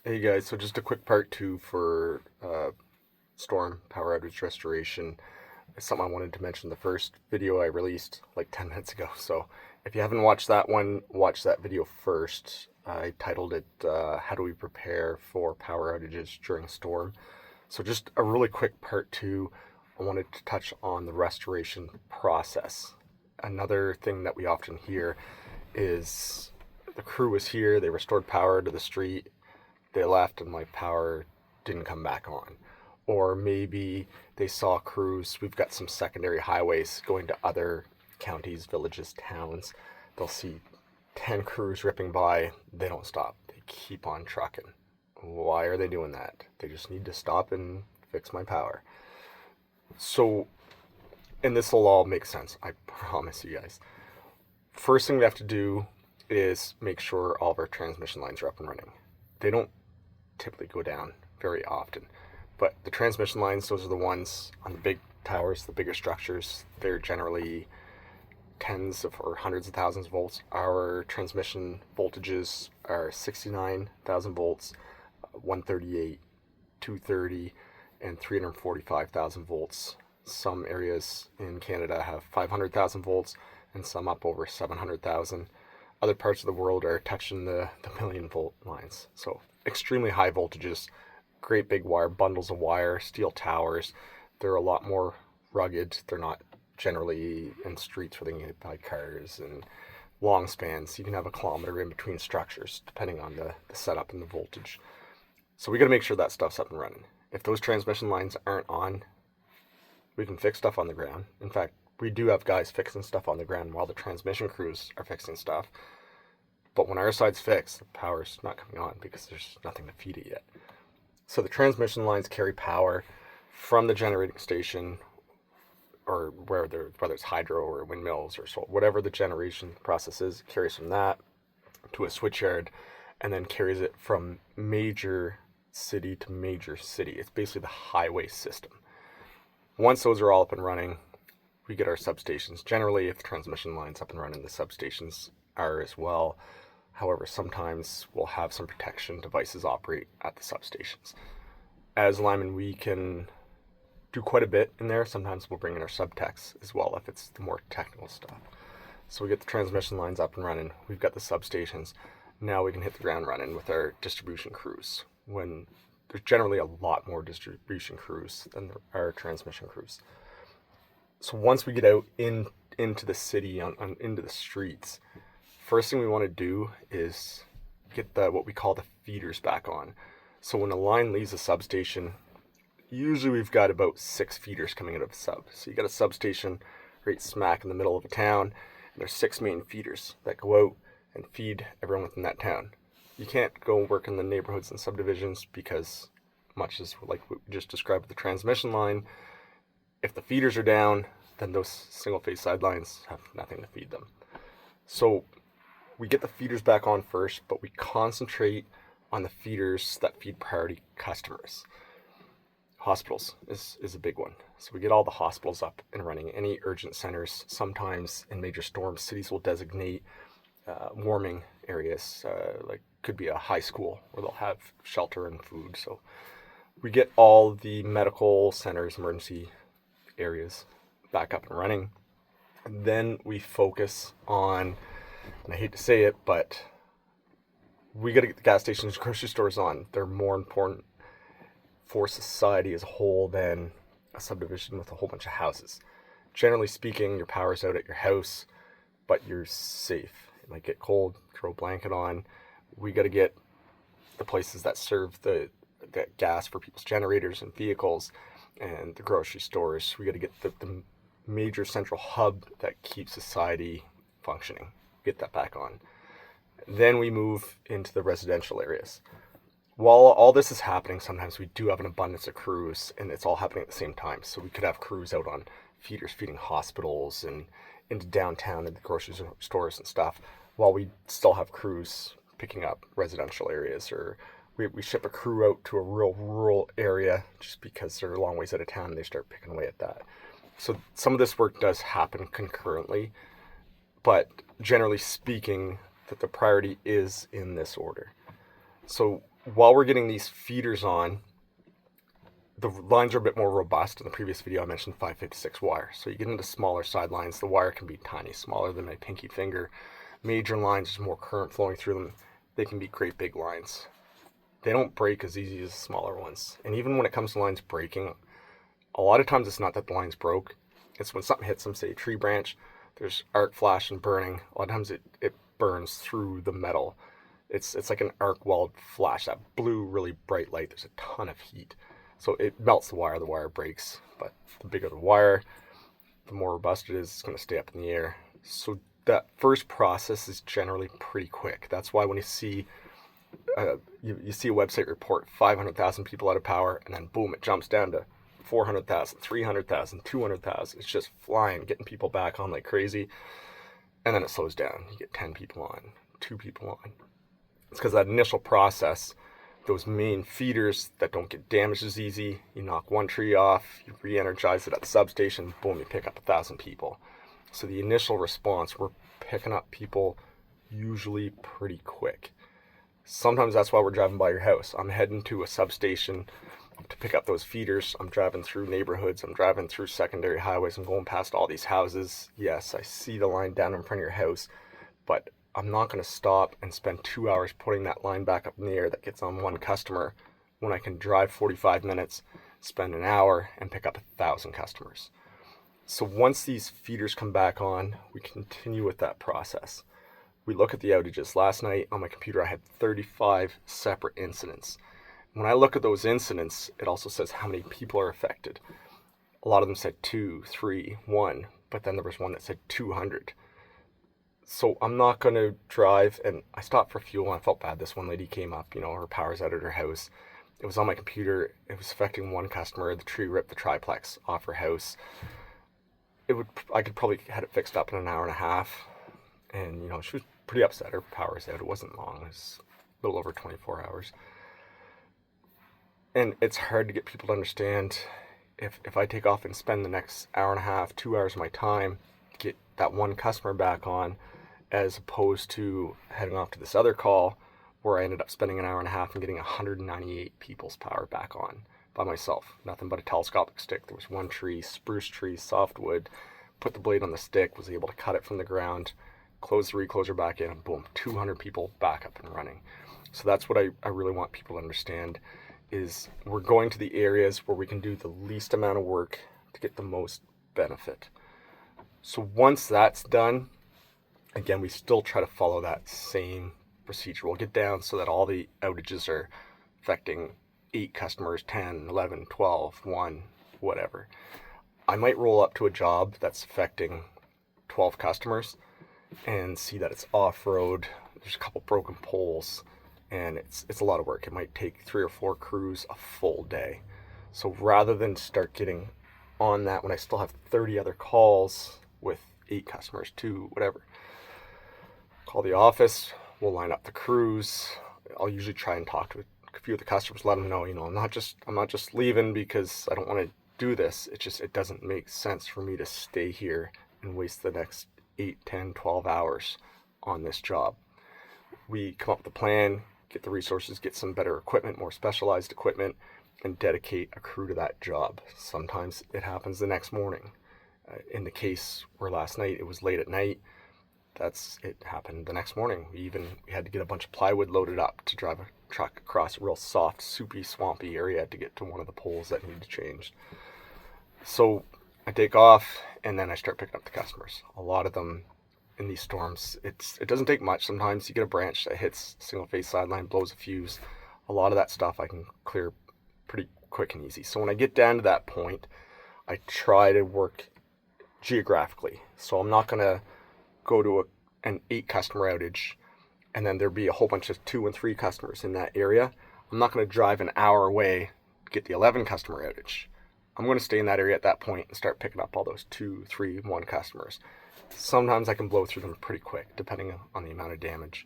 Hey guys, so just a quick part two for storm power outage restoration. It's something I wanted to mention. The first video I released like 10 minutes ago. So if you haven't watched that one, watch that video first. I titled it How Do We Prepare for Power Outages During a Storm? So just a really quick part two. I wanted to touch on the restoration process. Another thing that we often hear is the crew was here, they restored power to the street, they left and my power didn't come back on. Or maybe they saw crews. We've got some secondary highways going to other counties, villages, towns. They'll see 10 crews ripping by. They don't stop. They keep on trucking. Why are they doing that? They just need to stop and fix my power. So, and this will all make sense, I promise you guys. First thing we have to do is make sure all of our transmission lines are up and running. They don't typically go down very often. But the transmission lines, those are the ones on the big towers, the bigger structures. They're generally tens of or hundreds of thousands of volts. Our transmission voltages are 69,000 volts, 138, 230, and 345,000 volts. Some areas in Canada have 500,000 volts and some up over 700,000. Other parts of the world are touching the million volt lines. So extremely high voltages, great big wire, bundles of wire, steel towers. They're a lot more rugged. They're not generally in streets where they can get hit by cars and long spans. You can have a kilometer in between structures depending on the setup and the voltage. So we got to make sure that stuff's up and running. If those transmission lines aren't on, we can fix stuff on the ground. In fact, we do have guys fixing stuff on the ground while the transmission crews are fixing stuff. But when our side's fixed, the power's not coming on because there's nothing to feed it yet. So the transmission lines carry power from the generating station, or whether it's hydro or windmills or so, whatever the generation process is, it carries from that to a switchyard and then carries it from major city to major city. It's basically the highway system. Once those are all up and running, we get our substations. Generally, if the transmission line's up and running, the substations are as well. However, sometimes we'll have some protection devices operate at the substations. As linemen, we can do quite a bit in there. Sometimes we'll bring in our subtechs as well if it's the more technical stuff. So we get the transmission lines up and running. We've got the substations. Now we can hit the ground running with our distribution crews. When there's generally a lot more distribution crews than there are transmission crews. So once we get out into the city, into the streets, first thing we want to do is get what we call the feeders back on. So when a line leaves a substation, usually we've got about 6 feeders coming out of the sub. So you got a substation right smack in the middle of a town, and there's 6 main feeders that go out and feed everyone within that town. You can't go work in the neighborhoods and subdivisions because, much as like we just described with the transmission line, if the feeders are down, then those single phase sidelines have nothing to feed them. So we get the feeders back on first, but we concentrate on the feeders that feed priority customers. Hospitals is a big one. So we get all the hospitals up and running. Any urgent centers, sometimes in major storms, cities will designate warming areas, like could be a high school where they'll have shelter and food. So we get all the medical centers, emergency areas back up and running. And then we focus on, and I hate to say it, but we got to get the gas stations, grocery stores on. They're more important for society as a whole than a subdivision with a whole bunch of houses. Generally speaking, your power's out at your house, but you're safe. It might get cold, throw a blanket on. We got to get the places that serve the gas for people's generators and vehicles and the grocery stores. We got to get the major central hub that keeps society functioning. Get that back on. Then we move into the residential areas. While all this is happening, sometimes we do have an abundance of crews, and it's all happening at the same time. So we could have crews out on feeders feeding hospitals and into downtown and the grocery stores and stuff, while we still have crews picking up residential areas, or we ship a crew out to a real rural area just because they're a long ways out of town and they start picking away at that. So some of this work does happen concurrently, but generally speaking, that the priority is in this order. So while we're getting these feeders on, the lines are a bit more robust. In the previous video, I mentioned 556 wire. So you get into smaller side lines, the wire can be tiny, smaller than my pinky finger. Major lines, there's more current flowing through them. They can be great big lines. They don't break as easy as smaller ones. And even when it comes to lines breaking, a lot of times it's not that the line's broke. It's when something hits them, say a tree branch, there's arc flash and burning. A lot of times it burns through the metal. It's like an arc weld flash, that blue, really bright light. There's a ton of heat. So it melts the wire breaks. But the bigger the wire, the more robust it is, it's going to stay up in the air. So that first process is generally pretty quick. That's why when you see you see a website report 500,000 people out of power, and then boom, it jumps down to 400,000, 300,000, 200,000. It's just flying, getting people back on like crazy. And then it slows down. You get 10 people on, 2 people on. It's because that initial process, those main feeders that don't get damaged as easy, you knock one tree off, you re-energize it at the substation, boom, you pick up 1,000 people. So the initial response, we're picking up people usually pretty quick. Sometimes that's why we're driving by your house. I'm heading to a substation to pick up those feeders. I'm driving through neighborhoods. I'm driving through secondary highways. I'm going past all these houses. Yes, I see the line down in front of your house, but I'm not going to stop and spend 2 hours putting that line back up in the air that gets on one customer when I can drive 45 minutes, spend an hour, and pick up 1,000 customers. So once these feeders come back on, we continue with that process. We look at the outages. Last night on my computer, I had 35 separate incidents. When I look at those incidents, it also says how many people are affected. A lot of them said 2, 3, 1, but then there was one that said 200. So I'm not going to drive, and I stopped for fuel, and I felt bad. This one lady came up, her power's out at her house. It was on my computer. It was affecting one customer. The tree ripped the triplex off her house. I could probably had it fixed up in an hour and a half, and she was pretty upset. Her power's out. It wasn't long. It was a little over 24 hours. And it's hard to get people to understand if I take off and spend the next hour and a half, 2 hours of my time, get that one customer back on, as opposed to heading off to this other call where I ended up spending an hour and a half and getting 198 people's power back on by myself. Nothing but a telescopic stick. There was one tree, spruce tree, softwood. Put the blade on the stick, was able to cut it from the ground, close the recloser back in, and boom, 200 people back up and running. So that's what I really want people to understand, is we're going to the areas where we can do the least amount of work to get the most benefit. So once that's done, again, we still try to follow that same procedure. We'll get down so that all the outages are affecting 8 customers, 10, 11, 12, 1, whatever. I might roll up to a job that's affecting 12 customers and see that it's off-road. There's a couple broken poles, and it's a lot of work. It might take 3 or 4 crews a full day. So rather than start getting on that when I still have 30 other calls with 8 customers, 2, whatever, call the office, we'll line up the crews. I'll usually try and talk to a few of the customers, let them know, I'm not just leaving because I don't want to do this. It doesn't make sense for me to stay here and waste the next 8, 10, 12 hours on this job. We come up with a plan, get the resources, get some better equipment, more specialized equipment, and dedicate a crew to that job. Sometimes it happens the next morning. In the case where last night it was late at night, it happened the next morning. We had to get a bunch of plywood loaded up to drive a truck across a real soft, soupy, swampy area to get to one of the poles that needed changed. So I take off, and then I start picking up the customers. A lot of them in these storms, it doesn't take much. Sometimes you get a branch that hits single phase sideline, blows a fuse. A lot of that stuff I can clear pretty quick and easy. So when I get down to that point, I try to work geographically. So I'm not going to go to an 8 customer outage and then there'd be a whole bunch of 2 and 3 customers in that area. I'm not going to drive an hour away to get the 11 customer outage. I'm going to stay in that area at that point and start picking up all those 2, 3, 1 customers. Sometimes I can blow through them pretty quick depending on the amount of damage.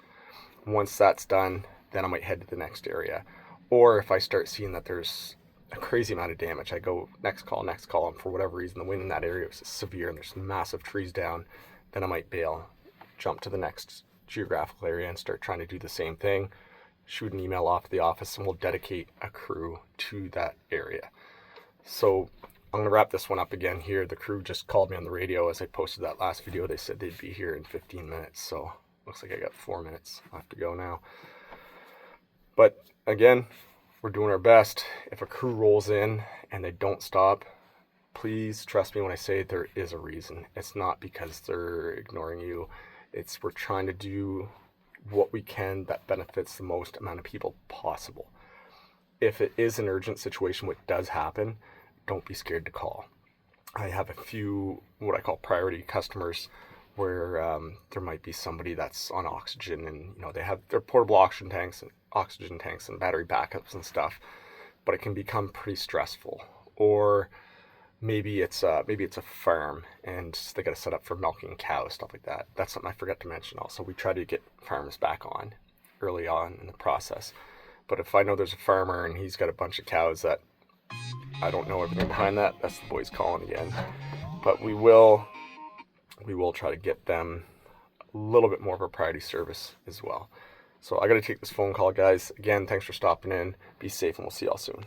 Once that's done, then I might head to the next area. Or if I start seeing that there's a crazy amount of damage, I go next call, and for whatever reason the wind in that area is severe and there's massive trees down, then I might bail, jump to the next geographical area and start trying to do the same thing, shoot an email off to the office and we'll dedicate a crew to that area. So I'm going to wrap this one up again here. The crew just called me on the radio as I posted that last video. They said they'd be here in 15 minutes. So looks like I got 4 minutes left to go now. But again, we're doing our best. If a crew rolls in and they don't stop, please trust me when I say there is a reason. It's not because they're ignoring you. We're trying to do what we can that benefits the most amount of people possible. If it is an urgent situation, what does happen, don't be scared to call. I have a few what I call priority customers where there might be somebody that's on oxygen, and they have their portable oxygen tanks and battery backups and stuff, but it can become pretty stressful. Or maybe it's a farm and they got to set up for milking cows, stuff like that. That's something I forgot to mention also. We try to get farms back on early on in the process. But if I know there's a farmer and he's got a bunch of cows that I don't know everything behind that, that's the boys calling again. But we will try to get them a little bit more of a priority service as well. So I got to take this phone call, guys. Again, thanks for stopping in. Be safe, and we'll see y'all soon.